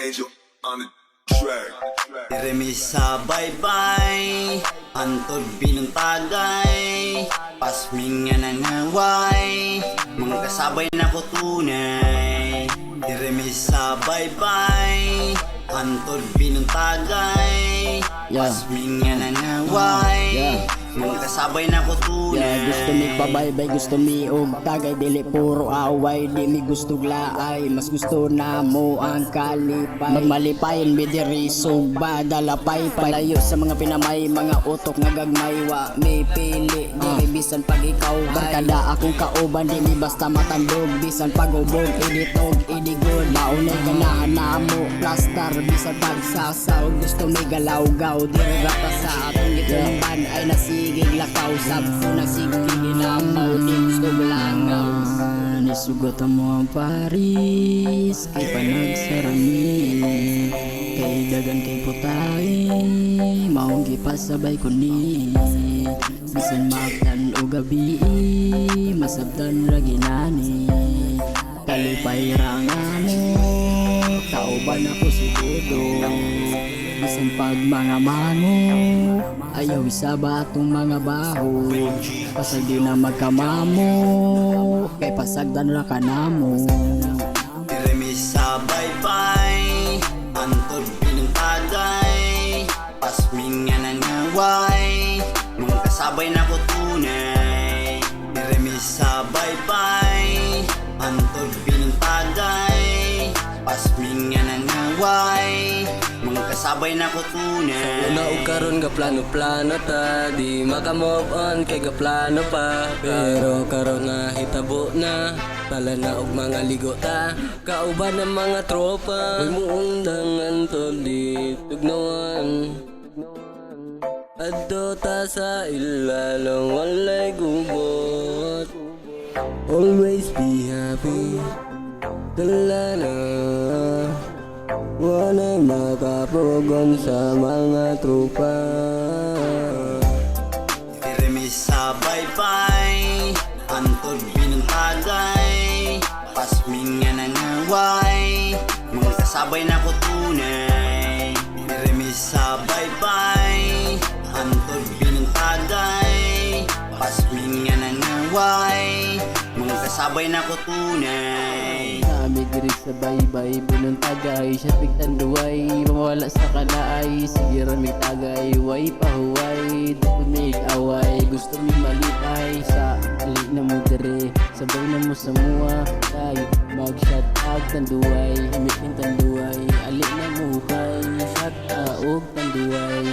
Angel on the track. Diremi sa baybay, antod binuntagay, pasming nga nangaway, mga kasabay na ko tunay. Diremi sa baybay, antod binuntagay, pasming nga nangaway, mga kasabay na ko tunay. Gusto mi pabaybay, gusto mi og tagay, dili puro away, di mi gusto glaay, mas gusto na mo ang kalipay. Magmalipayon mi diri sugba dalapay, palayo sa mga pinamay, mga utok nga gagmay, wa mi pili diri bisan pag ikaw bay. Kada akong kauban, di mi basta matandog, bisan pagubog iditog idigod. Maunay ganahan na mo plastar, bisan pagsasaw, gusto mi galawgaw, diri rata sa atong gitulamban ay nasigig lakaw, sabto nasigig inamaw, di gusto langaw. Nisugot mo ang Paris, kay panagsarami, kay dagan kay putay, maong gipasabay ko ni, bisan magtan o gabi, masabtan ra ginani, kalipay ra nga mo, kauban ako siguro, bisan pag mga mano, ayaw isaba atong mga baho, pasag di na magkamamo, kay pasagdan ra ka namo. Diremi sa baybay, antod binuntagay, pasming nga nangaway, mga kasabay na ko tunay. Diremi sa baybay, antod binuntagay, pasming nga nangaway, mga kasabay na ko tunay. Una og karon ga plano-plano ta, di maka-move on kay ga plano pa. Pero karon na hitabo na, pala na og mga ligo ta, kauban ng mga tropa. Huwag mo undangan to di tugnawan, adto ta sa ilalong walay gubot. Always be happy, dala na, wanay makaprogon sa mga tropa. Diremi sa baybay, antod binuntagay, pasming nga nangaway, mga kasabay na ko tunay. Diremi sa baybay, antod binuntagay, pasming nga nangaway, mga kasabay na ko tunay. Kami diri sa baybay, binuntagay, siya pigtanduay, mawala sa kalaay, sige ramig tagay, way pahuway, dapod may away, gusto mi malipay, sa alik na mo diri, sabay na mo sa mua, tayo mag-shot out tanduay, himitin tanduay, alik na mo kay, shot out tanduay.